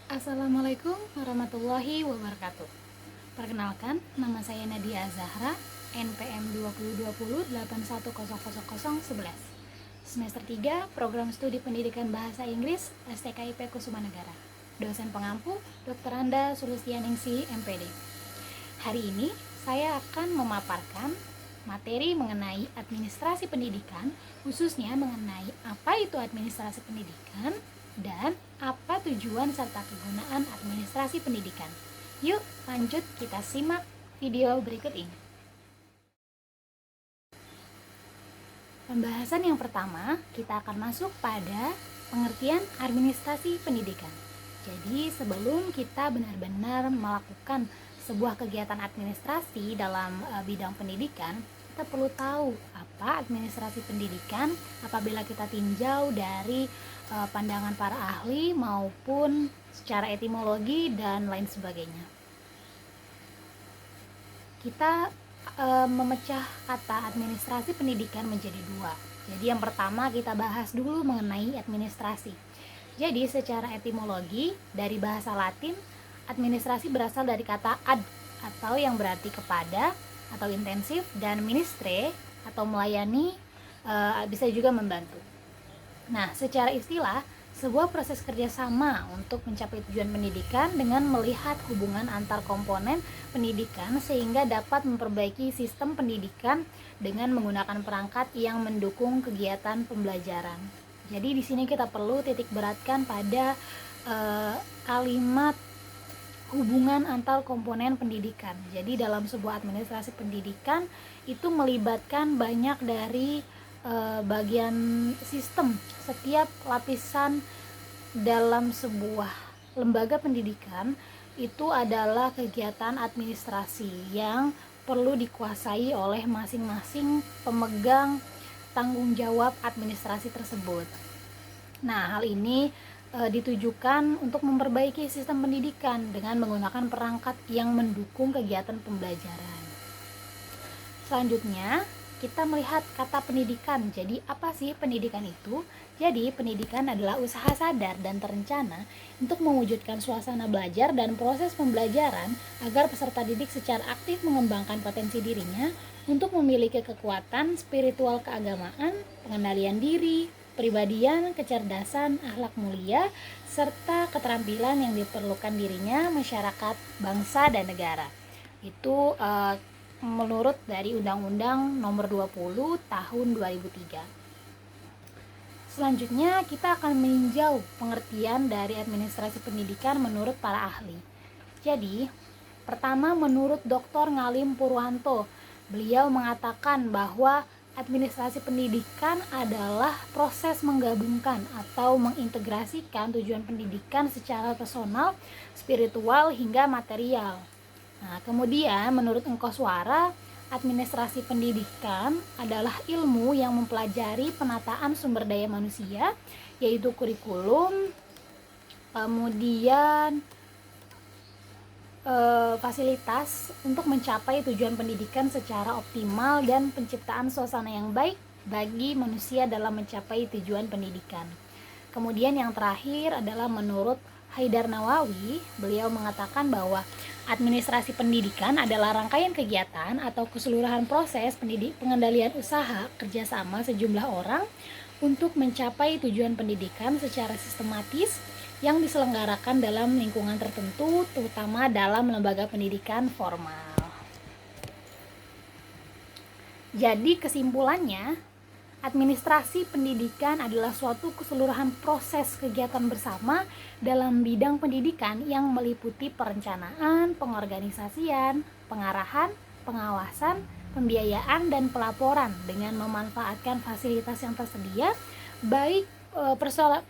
Assalamualaikum warahmatullahi wabarakatuh. Perkenalkan, nama saya Nadia Zahra, NPM 2020810011, semester 3, Program Studi Pendidikan Bahasa Inggris, STKIP Kusumanegara. Dosen pengampu, Dr. Anda Sulistianingsih, MPD. Hari ini, saya akan memaparkan materi mengenai administrasi pendidikan, khususnya mengenai apa itu administrasi pendidikan, dan apa tujuan serta kegunaan administrasi pendidikan. Yuk lanjut kita simak video berikut ini. Pembahasan yang pertama, kita akan masuk pada pengertian administrasi pendidikan. Jadi sebelum kita benar-benar melakukan sebuah kegiatan administrasi dalam bidang pendidikan, kita perlu tahu apa administrasi pendidikan apabila kita tinjau dari pandangan para ahli maupun secara etimologi dan lain sebagainya. Kita memecah kata administrasi pendidikan menjadi dua. Jadi yang pertama kita bahas dulu mengenai administrasi. Jadi secara etimologi dari bahasa Latin, administrasi berasal dari kata ad atau yang berarti kepada atau intensif, dan ministre atau melayani bisa juga membantu. Nah, secara istilah, sebuah proses kerjasama untuk mencapai tujuan pendidikan dengan melihat hubungan antar komponen pendidikan sehingga dapat memperbaiki sistem pendidikan dengan menggunakan perangkat yang mendukung kegiatan pembelajaran. Jadi di sini kita perlu titik beratkan pada kalimat hubungan antar komponen pendidikan. Jadi dalam sebuah administrasi pendidikan itu melibatkan banyak dari bagian sistem. Setiap lapisan dalam sebuah lembaga pendidikan itu adalah kegiatan administrasi yang perlu dikuasai oleh masing-masing pemegang tanggung jawab administrasi tersebut. Nah, hal ini ditujukan untuk memperbaiki sistem pendidikan dengan menggunakan perangkat yang mendukung kegiatan pembelajaran. Selanjutnya, kita melihat kata pendidikan. Jadi, apa sih pendidikan itu? Jadi, pendidikan adalah usaha sadar dan terencana untuk mewujudkan suasana belajar dan proses pembelajaran agar peserta didik secara aktif mengembangkan potensi dirinya untuk memiliki kekuatan spiritual keagamaan, pengendalian diri, pribadian, kecerdasan, akhlak mulia, serta keterampilan yang diperlukan dirinya, masyarakat, bangsa, dan negara. Itu menurut dari Undang-Undang Nomor 20 Tahun 2003. Selanjutnya kita akan meninjau pengertian dari administrasi pendidikan menurut para ahli. Jadi, pertama menurut Dr. Ngalim Purwanto, beliau mengatakan bahwa administrasi pendidikan adalah proses menggabungkan atau mengintegrasikan tujuan pendidikan secara personal, spiritual, hingga material. Nah, kemudian menurut Engkoswara, administrasi pendidikan adalah ilmu yang mempelajari penataan sumber daya manusia, yaitu kurikulum, kemudian fasilitas untuk mencapai tujuan pendidikan secara optimal dan penciptaan suasana yang baik bagi manusia dalam mencapai tujuan pendidikan. Kemudian yang terakhir adalah menurut Haidar Nawawi, beliau mengatakan bahwa administrasi pendidikan adalah rangkaian kegiatan atau keseluruhan proses pengendalian usaha kerjasama sejumlah orang untuk mencapai tujuan pendidikan secara sistematis yang diselenggarakan dalam lingkungan tertentu, terutama dalam lembaga pendidikan formal. Jadi kesimpulannya, administrasi pendidikan adalah suatu keseluruhan proses kegiatan bersama dalam bidang pendidikan yang meliputi perencanaan, pengorganisasian, pengarahan, pengawasan, pembiayaan, dan pelaporan dengan memanfaatkan fasilitas yang tersedia, baik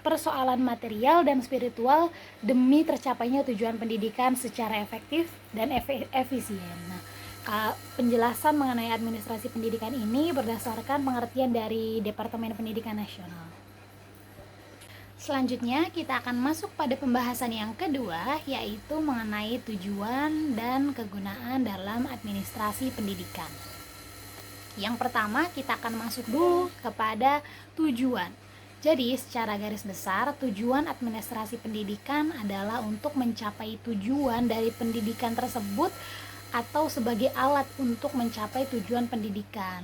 persoalan material dan spiritual demi tercapainya tujuan pendidikan secara efektif dan efisien. Nah, penjelasan mengenai administrasi pendidikan ini berdasarkan pengertian dari Departemen Pendidikan Nasional. Selanjutnya kita akan masuk pada pembahasan yang kedua, yaitu mengenai tujuan dan kegunaan dalam administrasi pendidikan. Yang pertama kita akan masuk dulu kepada tujuan. Jadi, secara garis besar, tujuan administrasi pendidikan adalah untuk mencapai tujuan dari pendidikan tersebut atau sebagai alat untuk mencapai tujuan pendidikan.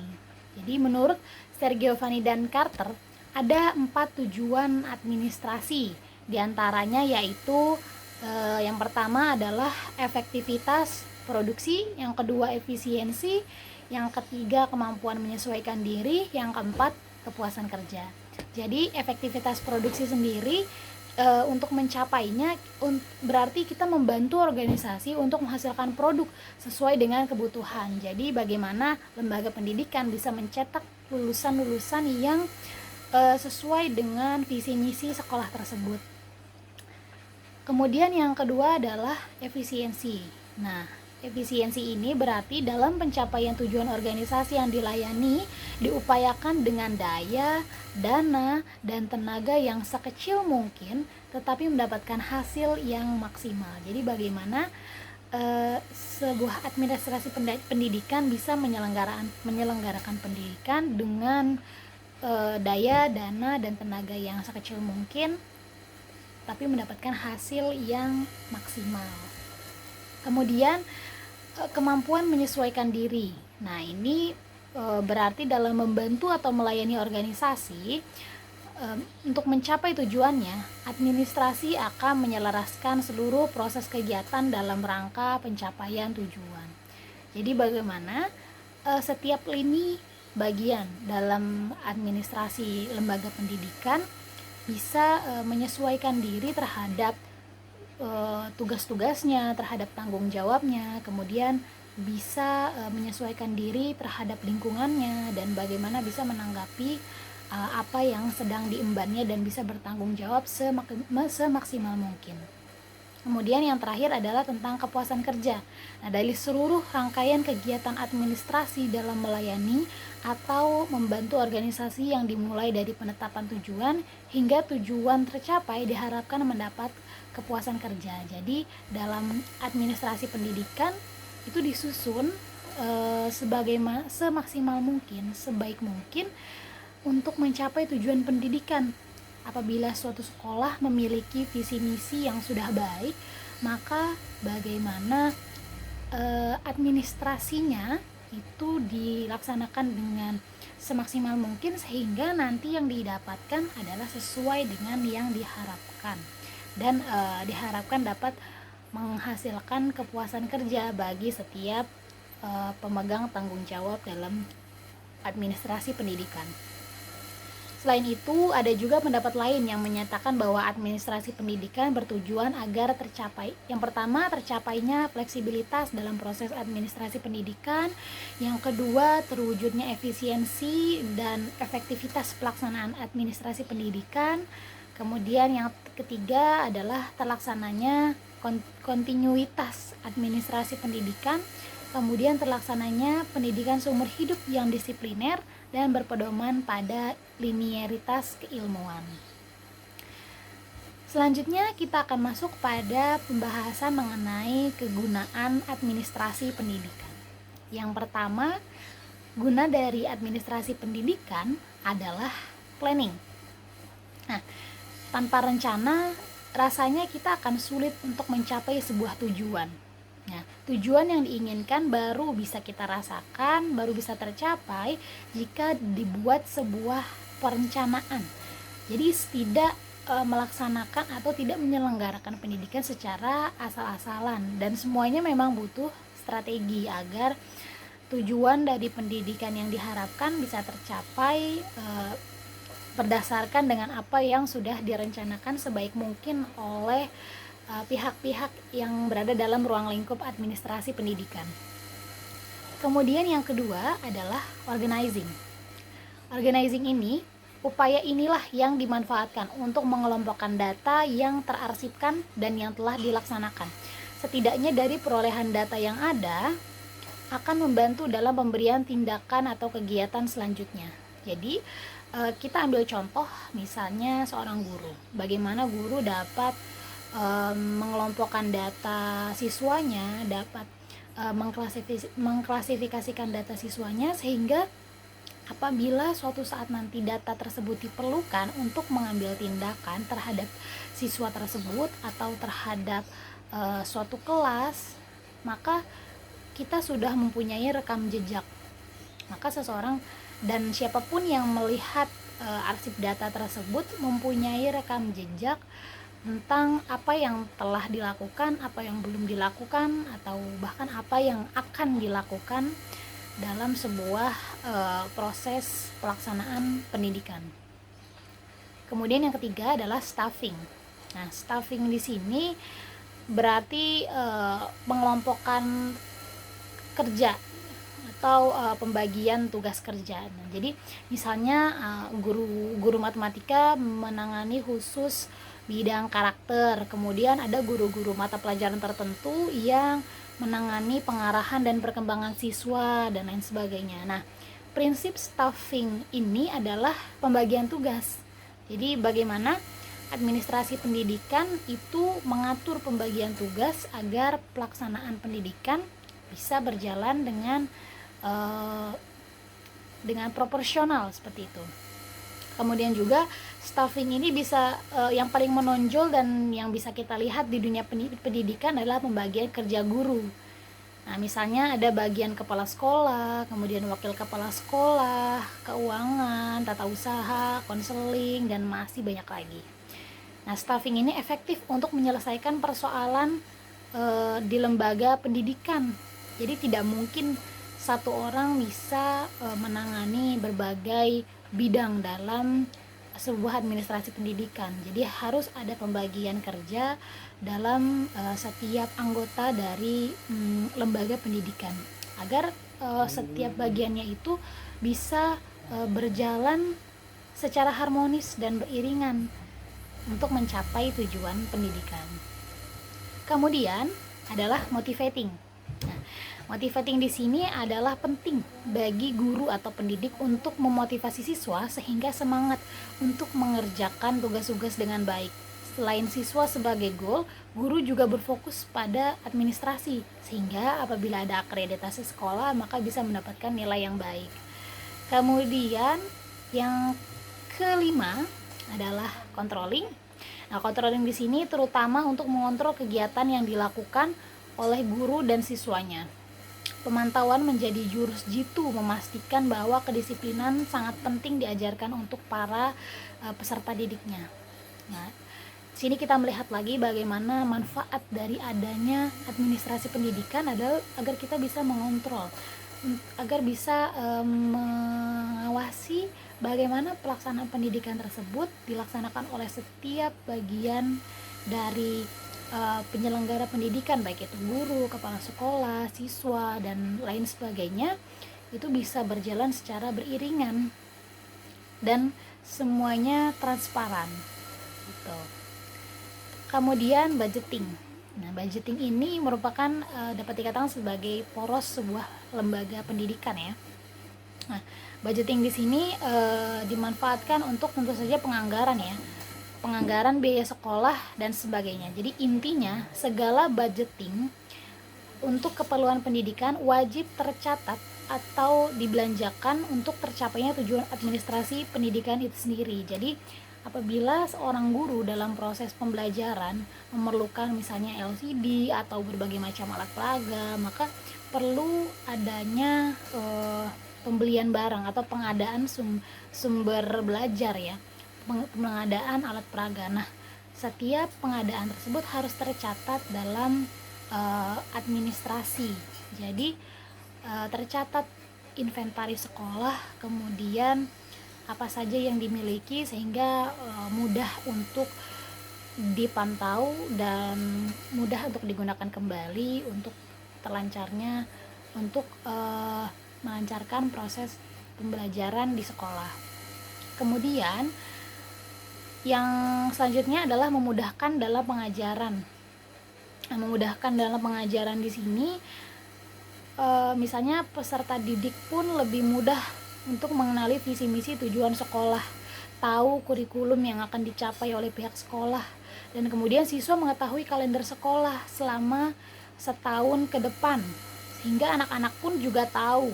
Jadi, menurut Sergio Vanni dan Carter, ada 4 tujuan administrasi. Di antaranya yaitu yang pertama adalah efektivitas produksi, yang kedua efisiensi, yang ketiga kemampuan menyesuaikan diri, yang keempat kepuasan kerja. Jadi efektivitas produksi sendiri untuk mencapainya berarti kita membantu organisasi untuk menghasilkan produk sesuai dengan kebutuhan. Jadi bagaimana lembaga pendidikan bisa mencetak lulusan-lulusan yang sesuai dengan visi misi sekolah tersebut. Kemudian yang kedua adalah efisiensi. Nah, efisiensi ini berarti dalam pencapaian tujuan organisasi yang dilayani diupayakan dengan daya, dana, dan tenaga yang sekecil mungkin tetapi mendapatkan hasil yang maksimal. Jadi bagaimana sebuah administrasi pendidikan bisa menyelenggarakan pendidikan dengan daya, dana, dan tenaga yang sekecil mungkin tapi mendapatkan hasil yang maksimal. Kemudian kemampuan menyesuaikan diri. Nah, ini berarti dalam membantu atau melayani organisasi untuk mencapai tujuannya, administrasi akan menyelaraskan seluruh proses kegiatan dalam rangka pencapaian tujuan. Jadi bagaimana setiap lini bagian dalam administrasi lembaga pendidikan bisa menyesuaikan diri terhadap tugas-tugasnya, terhadap tanggung jawabnya, kemudian bisa menyesuaikan diri terhadap lingkungannya dan bagaimana bisa menanggapi apa yang sedang diembannya dan bisa bertanggung jawab semaksimal mungkin. Kemudian yang terakhir adalah tentang kepuasan kerja. Nah, dari seluruh rangkaian kegiatan administrasi dalam melayani atau membantu organisasi yang dimulai dari penetapan tujuan hingga tujuan tercapai diharapkan mendapat kepuasan kerja. Jadi, dalam administrasi pendidikan itu disusun semaksimal mungkin, sebaik mungkin untuk mencapai tujuan pendidikan. Apabila suatu sekolah memiliki visi misi yang sudah baik, maka bagaimana administrasinya itu dilaksanakan dengan semaksimal mungkin sehingga nanti yang didapatkan adalah sesuai dengan yang diharapkan dan diharapkan dapat menghasilkan kepuasan kerja bagi setiap pemegang tanggung jawab dalam administrasi pendidikan. Selain itu, ada juga pendapat lain yang menyatakan bahwa administrasi pendidikan bertujuan agar tercapai. Yang pertama, tercapainya fleksibilitas dalam proses administrasi pendidikan. Yang kedua, terwujudnya efisiensi dan efektivitas pelaksanaan administrasi pendidikan. Kemudian yang ketiga adalah terlaksananya kontinuitas administrasi pendidikan. Kemudian terlaksananya pendidikan seumur hidup yang disipliner dan berpedoman pada linearitas keilmuan. Selanjutnya kita akan masuk pada pembahasan mengenai kegunaan administrasi pendidikan. Yang pertama, guna dari administrasi pendidikan adalah planning. Nah, tanpa rencana rasanya kita akan sulit untuk mencapai sebuah tujuan. Nah, tujuan yang diinginkan baru bisa kita rasakan, baru bisa tercapai jika dibuat sebuah perencanaan. Jadi tidak melaksanakan atau tidak menyelenggarakan pendidikan secara asal-asalan dan semuanya memang butuh strategi agar tujuan dari pendidikan yang diharapkan bisa tercapai berdasarkan dengan apa yang sudah direncanakan sebaik mungkin oleh pihak-pihak yang berada dalam ruang lingkup administrasi pendidikan. Kemudian yang kedua adalah organizing. Organizing ini, upaya inilah yang dimanfaatkan untuk mengelompokkan data yang terarsipkan dan yang telah dilaksanakan. Setidaknya dari perolehan data yang ada akan membantu dalam pemberian tindakan atau kegiatan selanjutnya. Jadi, kita ambil contoh misalnya seorang guru. Bagaimana guru dapat mengelompokkan data siswanya, dapat mengklasifikasikan data siswanya sehingga Apabila suatu saat nanti data tersebut diperlukan untuk mengambil tindakan terhadap siswa tersebut atau terhadap suatu kelas, maka kita sudah mempunyai rekam jejak. Maka seseorang dan siapapun yang melihat arsip data tersebut mempunyai rekam jejak tentang apa yang telah dilakukan, apa yang belum dilakukan, atau bahkan apa yang akan dilakukan dalam sebuah proses pelaksanaan pendidikan. Kemudian yang ketiga adalah staffing. Nah, staffing di sini berarti mengelompokkan kerja atau pembagian tugas kerja. Nah, jadi misalnya guru matematika menangani khusus bidang karakter, kemudian ada guru-guru mata pelajaran tertentu yang menangani pengarahan dan perkembangan siswa dan lain sebagainya. Nah, prinsip staffing ini adalah pembagian tugas. Jadi bagaimana administrasi pendidikan itu mengatur pembagian tugas agar pelaksanaan pendidikan bisa berjalan dengan proporsional seperti itu. Kemudian juga staffing ini bisa yang paling menonjol dan yang bisa kita lihat di dunia pendidikan adalah pembagian kerja guru. Nah, misalnya ada bagian kepala sekolah, kemudian wakil kepala sekolah, keuangan, tata usaha, konseling, dan masih banyak lagi. Nah, staffing ini efektif untuk menyelesaikan persoalan di lembaga pendidikan. Jadi tidak mungkin satu orang bisa menangani berbagai bidang dalam sebuah administrasi pendidikan. Jadi harus ada pembagian kerja dalam setiap anggota dari lembaga pendidikan agar setiap bagiannya itu bisa berjalan secara harmonis dan beriringan untuk mencapai tujuan pendidikan. Kemudian adalah motivating. Nah, motivating di sini adalah penting bagi guru atau pendidik untuk memotivasi siswa sehingga semangat untuk mengerjakan tugas-tugas dengan baik. Selain siswa sebagai goal, guru juga berfokus pada administrasi sehingga apabila ada akreditasi sekolah maka bisa mendapatkan nilai yang baik. Kemudian yang kelima adalah controlling. Nah, controlling di sini terutama untuk mengontrol kegiatan yang dilakukan oleh guru dan siswanya. Pemantauan menjadi jurus jitu memastikan bahwa kedisiplinan sangat penting diajarkan untuk para peserta didiknya. Nah, sini kita melihat lagi bagaimana manfaat dari adanya administrasi pendidikan adalah agar kita bisa mengontrol, agar bisa mengawasi bagaimana pelaksanaan pendidikan tersebut dilaksanakan oleh setiap bagian dari penyelenggara pendidikan, baik itu guru, kepala sekolah, siswa, dan lain sebagainya, itu bisa berjalan secara beriringan dan semuanya transparan gitu. Kemudian budgeting. Nah, budgeting ini merupakan dapat dikatakan sebagai poros sebuah lembaga pendidikan ya. Nah, budgeting di sini dimanfaatkan untuk tentu saja penganggaran ya, penganggaran biaya sekolah dan sebagainya. Jadi intinya segala budgeting untuk keperluan pendidikan wajib tercatat atau dibelanjakan untuk tercapainya tujuan administrasi pendidikan itu sendiri. Jadi apabila seorang guru dalam proses pembelajaran memerlukan misalnya LCD atau berbagai macam alat peraga, maka perlu adanya pembelian barang atau pengadaan sumber belajar ya, pengadaan alat peraga. Nah, setiap pengadaan tersebut harus tercatat dalam administrasi. Jadi tercatat inventaris sekolah, kemudian apa saja yang dimiliki sehingga mudah untuk dipantau dan mudah untuk digunakan kembali untuk terlancarnya untuk melancarkan proses pembelajaran di sekolah. Kemudian yang selanjutnya adalah memudahkan dalam pengajaran. Nah, memudahkan dalam pengajaran di sini misalnya peserta didik pun lebih mudah untuk mengenali visi misi tujuan sekolah, tahu kurikulum yang akan dicapai oleh pihak sekolah, dan kemudian siswa mengetahui kalender sekolah selama setahun ke depan, sehingga anak-anak pun juga tahu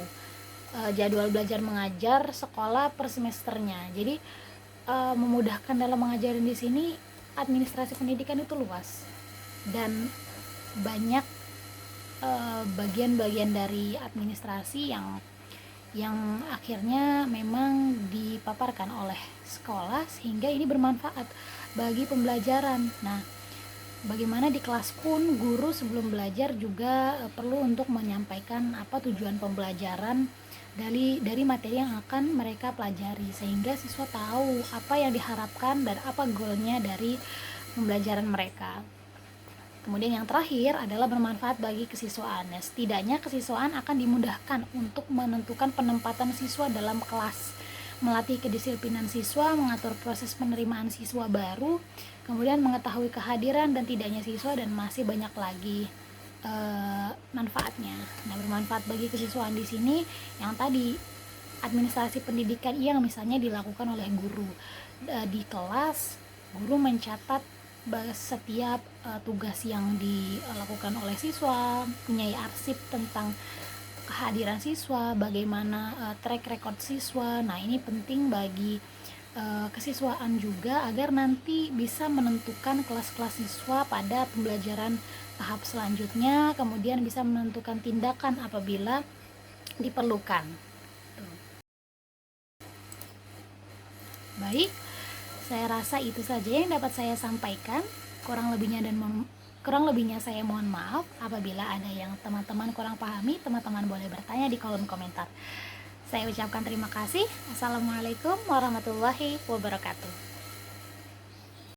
jadwal belajar mengajar sekolah per semesternya. Jadi memudahkan dalam mengajarin di sini. Administrasi pendidikan itu luas dan banyak bagian-bagian dari administrasi yang akhirnya memang dipaparkan oleh sekolah sehingga ini bermanfaat bagi pembelajaran. Nah, bagaimana di kelas pun guru sebelum belajar juga perlu untuk menyampaikan apa tujuan pembelajaran dari materi yang akan mereka pelajari sehingga siswa tahu apa yang diharapkan dan apa goalnya dari pembelajaran mereka. Kemudian yang terakhir adalah bermanfaat bagi kesiswaan. Nah, setidaknya kesiswaan akan dimudahkan untuk menentukan penempatan siswa dalam kelas, melatih kedisiplinan siswa, mengatur proses penerimaan siswa baru, kemudian mengetahui kehadiran dan tidaknya siswa, dan masih banyak lagi manfaatnya. Nah, bermanfaat bagi kesiswaan di sini yang tadi administrasi pendidikan yang misalnya dilakukan oleh guru di kelas, guru mencatat setiap tugas yang dilakukan oleh siswa, punya arsip tentang kehadiran siswa, bagaimana track record siswa. Nah, ini penting bagi kesiswaan juga agar nanti bisa menentukan kelas-kelas siswa pada pembelajaran tahap selanjutnya, kemudian bisa menentukan tindakan apabila diperlukan. Baik, saya rasa itu saja yang dapat saya sampaikan. Kurang lebihnya saya mohon maaf. Apabila ada yang teman-teman kurang pahami, teman-teman boleh bertanya di kolom komentar. Saya ucapkan terima kasih. Assalamualaikum warahmatullahi wabarakatuh.